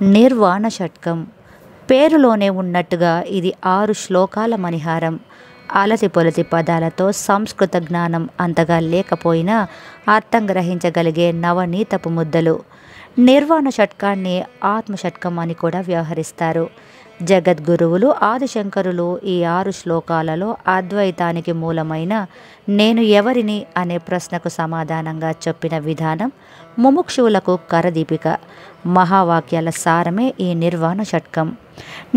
నిర్వాణ షట్కం. పేరులోనే ఉన్నట్టుగా ఇది 6 శ్లోకాల మణిహారం. అలతి పొలతి పదాలతో సంస్కృత జ్ఞానం అంతగా లేకపోయినా అర్థం గ్రహించగలిగే నవనీతపు ముద్దలు. నిర్వాణ షట్కాన్ని ఆత్మషట్కం అని కూడా వ్యవహరిస్తారు. జగద్గురువులు ఆదిశంకరులు ఈ 6 శ్లోకాలలో అద్వైతానికి మూలమైన నేను ఎవరిని అనే ప్రశ్నకు సమాధానంగా చెప్పిన విధానం ముముక్షువులకు కరదీపిక. మహావాక్యాల సారమే ఈ నిర్వాణ షట్కం.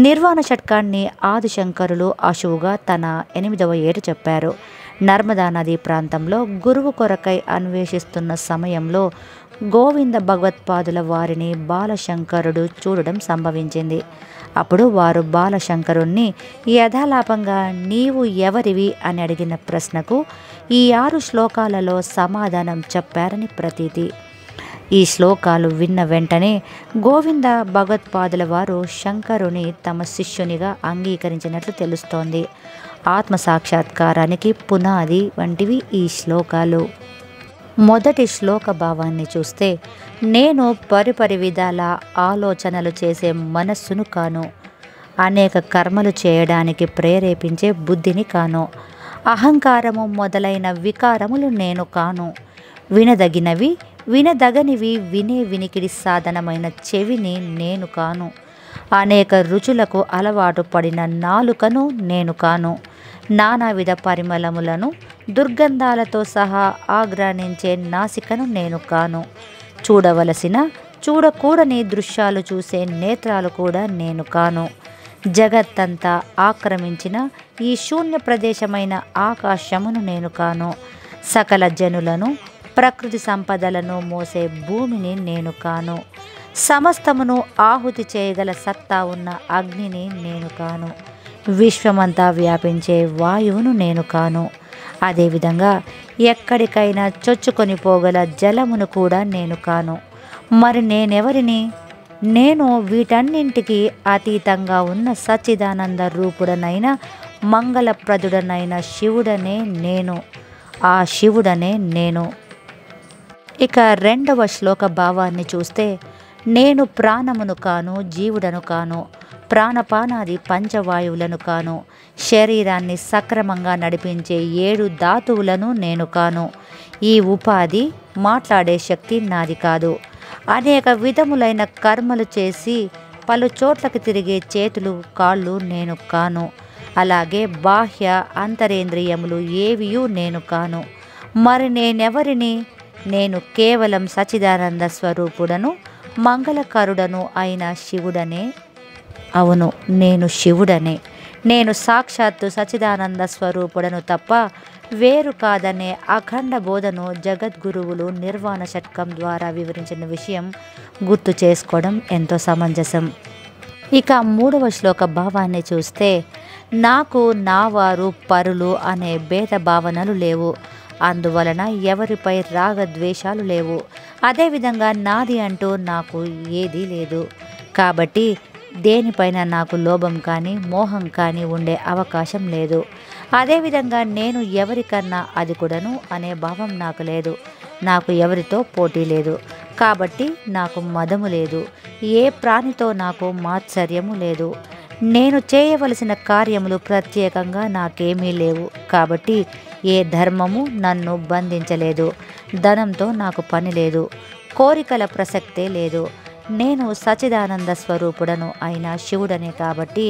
నిర్వాణ షట్కాన్ని ఆదిశంకరులు అశువుగా తన 8వ ఏట చెప్పారు. నర్మదా నదీ ప్రాంతంలో గురువు కొరకై అన్వేషిస్తున్న సమయంలో గోవింద భగవత్పాదుల వారిని బాలశంకరుడు చూడడం సంభవించింది. అప్పుడు వారు బాలశంకరుణ్ణి యథాలాపంగా నీవు ఎవరివి అని అడిగిన ప్రశ్నకు ఈ 6 శ్లోకాలలో సమాధానం చెప్పారని ప్రతీతి. ఈ శ్లోకాలు విన్న వెంటనే గోవింద భగవత్పాదుల వారు శంకరుని తమ శిష్యునిగా అంగీకరించినట్లు తెలుస్తోంది. ఆత్మసాక్షాత్కారానికి పునాది వంటివి ఈ శ్లోకాలు. మొదటి శ్లోక భావాన్ని చూస్తే నేను పరిపరి విధాల ఆలోచనలు చేసే మనస్సును కాను, అనేక కర్మలు చేయడానికి ప్రేరేపించే బుద్ధిని కాను, అహంకారము మొదలైన వికారములు నేను కాను, వినదగినవి వినదగనివి వినే వినికిడి సాధనమైన చెవిని నేను కాను, అనేక రుచులకు అలవాటు పడిన నాలుకను నేను కాను, నానావిధ పరిమళములను దుర్గంధాలతో సహా ఆగ్రానించే నాసికను నేను కాను, చూడవలసిన చూడకూడని దృశ్యాలు చూసే నేత్రాలు కూడా నేను కాను, జగత్తంతా ఆక్రమించిన ఈ శూన్య ప్రదేశమైన ఆకాశమును నేను కాను, సకల జనులను ప్రకృతి సంపదలను మోసే భూమిని నేను కాను, సమస్తమును ఆహుతి చేయగల సత్తా ఉన్న అగ్నిని నేను కాను, విశ్వమంతా వ్యాపించే వాయువును నేను కాను, అదేవిధంగా ఎక్కడికైనా చొచ్చుకొని పోగల జలమును కూడా నేను కాను. మరి నేనెవరిని? నేను వీటన్నింటికి అతీతంగా ఉన్న సచ్చిదానంద రూపుడనైన మంగళప్రదుడనైన శివుడనే నేను. ఆ శివుడనే నేను. ఇక 2వ శ్లోక భావాన్ని చూస్తే నేను ప్రాణమును కాను, జీవుడను కాను, ప్రాణపానాది పంచవాయువులను కాను, శరీరాన్ని సక్రమంగా నడిపించే 7 ధాతువులను నేను కాను, ఈ ఉపాధి మాట్లాడే శక్తి నాది కాదు, అనేక విధములైన కర్మలు చేసి పలు చోట్లకు తిరిగే చేతులు కాళ్ళు నేను కాను, అలాగే బాహ్య అంతరేంద్రియములు ఏవియూ నేను కాను. మరి నేనెవరిని? నేను కేవలం సచిదానంద స్వరూపుడను మంగళకరుడను అయిన శివుడనే. అవును, నేను శివుడనే. నేను సాక్షాత్తు సచిదానంద స్వరూపుడను తప్ప వేరు కాదనే అఖండ బోధను జగద్గురువులు నిర్వాణ షట్కం ద్వారా వివరించిన విషయం గుర్తు చేసుకోవడం ఎంతో సమంజసం. ఇక 3వ శ్లోక భావాన్ని చూస్తే నాకు నావారు పరులు అనే భేద భావనలు లేవు, అందువలన ఎవరిపై రాగద్వేషాలు లేవు, అదేవిధంగా నాది అంటూ నాకు ఏదీ లేదు, కాబట్టి దేనిపైన నాకు లోభం కానీ మోహం కానీ ఉండే అవకాశం లేదు, అదేవిధంగా నేను ఎవరికన్నా అధికుడను అనే భావం నాకు లేదు, నాకు ఎవరితో పోటీ లేదు, కాబట్టి నాకు మదము లేదు, ఏ ప్రాణితో నాకు మాత్సర్యము లేదు, నేను చేయవలసిన కార్యములు ప్రత్యేకంగా నాకేమీ లేవు, కాబట్టి ఏ ధర్మము నన్ను బంధించలేదు, ధనంతో నాకు పని లేదు, కోరికల ప్రసక్తే లేదు, నేను సచిదానంద స్వరూపుడను అయిన శివుడనే కాబట్టి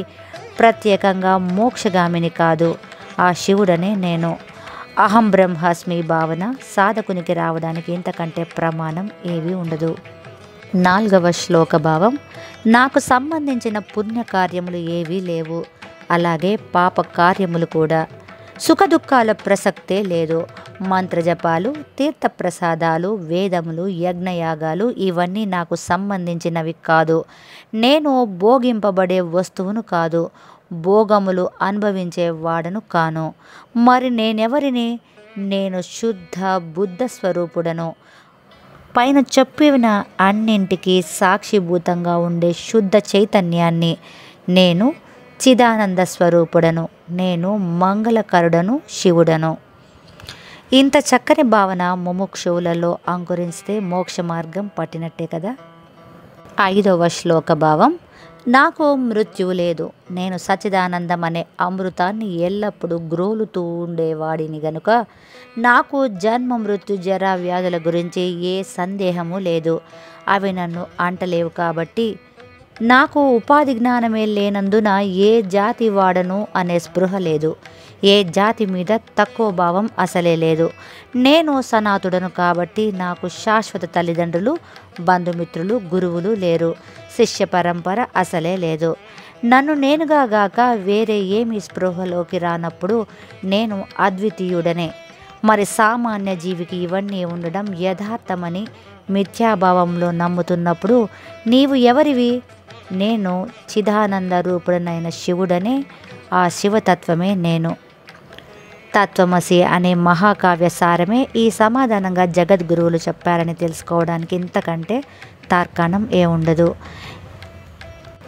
ప్రత్యేకంగా మోక్షగామిని కాదు, ఆ శివుడనే నేను. అహం బ్రహ్మాస్మి భావన సాధకునికి రావడానికి ఇంతకంటే ప్రమాణం ఏమీ ఉండదు. 4వ శ్లోక భావం నాకు సంబంధించిన పుణ్యకార్యములు ఏవీ లేవు, అలాగే పాప కార్యములు కూడా, సుఖదుఖాల ప్రసక్తే లేదు, మంత్రజపాలు తీర్థప్రసాదాలు వేదములు యజ్ఞయాగాలు ఇవన్నీ నాకు సంబంధించినవి కాదు, నేను భోగింపబడే వస్తువును కాదు, భోగములు అనుభవించే వాడను కాను. మరి నేనెవరిని? నేను శుద్ధ బుద్ధ స్వరూపుడను, పైన చెప్పిన అన్నింటికీ సాక్షిభూతంగా ఉండే శుద్ధ చైతన్యాన్ని, నేను చిదానంద స్వరూపుడను, నేను మంగళకరుడను శివుడను. ఇంత చక్కని భావన ముముక్షువులలో అంకురిస్తే మోక్ష మార్గం పట్టినట్టే కదా. ఐదవ శ్లోక భావం. నాకు మృత్యువు లేదు, నేను సచ్చిదానందం అనే అమృతాన్ని ఎల్లప్పుడూ గ్రోలుతూ ఉండేవాడిని గనుక నాకు జన్మ మృత్యు జర వ్యాధుల గురించి ఏ సందేహము లేదు. అవి నన్ను అంటలేవు కాబట్టి నాకు ఉపాధి జ్ఞానమే లేనందున ఏ జాతి వాడను అనే స్పృహ లేదు. ఏ జాతి మీద తక్కువ భావం అసలే లేదు. నేను సనాతుడను కాబట్టి నాకు శాశ్వత తల్లిదండ్రులు, బంధుమిత్రులు, గురువులు లేరు. శిష్య పరంపర అసలే లేదు. నన్ను నేనుగా గాక వేరే ఏమీ స్పృహలోకి రానప్పుడు నేను అద్వితీయుడనే. మరి సామాన్య జీవికి ఇవన్నీ ఉండడం యథార్థమని మిథ్యాభావంలో నమ్ముతున్నప్పుడు నీవు ఎవరివి? నేను చిదానంద రూపుడనైన శివుడనే. ఆ శివతత్వమే నేను. తత్వమసి అనే మహాకావ్య సారమే ఈ సమాధానంగా జగద్గురువులు చెప్పారని తెలుసుకోవడానికి ఇంతకంటే తార్కాణం ఉండదు.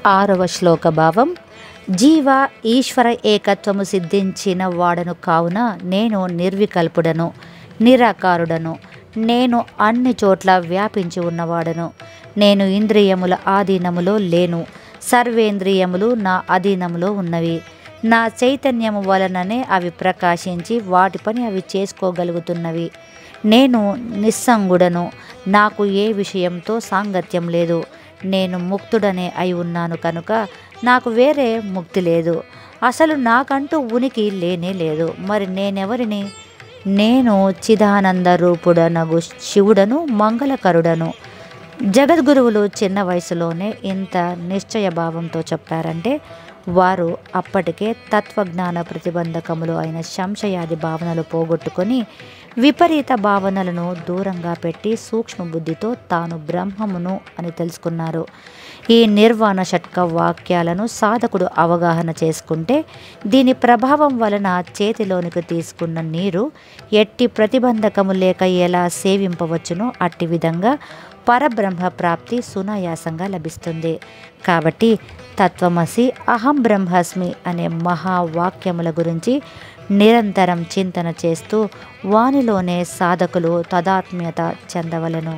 ఆరవ శ్లోక భావం. జీవ ఈశ్వర ఏకత్వము సిద్ధించిన వాడను కావున నేను నిర్వికల్పుడను, నిరాకారుడను. నేను అన్ని చోట్ల వ్యాపించి ఉన్నవాడను. నేను ఇంద్రియముల ఆధీనములో లేను. సర్వేంద్రియములు నా అధీనములో ఉన్నవి. నా చైతన్యము వలననే అవి ప్రకాశించి వాటి పని అవి చేసుకోగలుగుతున్నవి. నేను నిస్సంగుడను. నాకు ఏ విషయంతో సాంగత్యం లేదు. నేను ముక్తుడనే అయి ఉన్నాను కనుక నాకు వేరే ముక్తి లేదు. అసలు నాకంటూ ఉనికి లేనే లేదు. మరి నేనెవరిని? నేను చిదానంద రూపుడనగు శివుడను, మంగళకరుడను. జగద్గురువులు చిన్న వయసులోనే ఇంత నిశ్చయ భావంతో చెప్పారంటే వారు అప్పటికే తత్వజ్ఞాన ప్రతిబంధకములు అయిన సంశయాది భావనలు పోగొట్టుకొని విపరీత భావనలను దూరంగా పెట్టి సూక్ష్మ బుద్ధితో తాను బ్రహ్మమును అని తెలుసుకున్నారు. ఈ నిర్వాణ షట్క వాక్యాలను సాధకుడు అవగాహన చేసుకుంటే దీని ప్రభావం వలన చేతిలోనికి తీసుకున్న నీరు ఎట్టి ప్రతిబంధకము లేక ఎలా సేవింపవచ్చునో అట్టి విధంగా పరబ్రహ్మ ప్రాప్తి సునాయాసంగా లభిస్తుంది. కాబట్టి తత్వమసి, అహం బ్రహ్మాస్మి అనే మహావాక్యముల గురించి నిరంతరం చింతన చేస్తూ వానిలోనే సాధకులు తదాత్మ్యత చెందవలెను.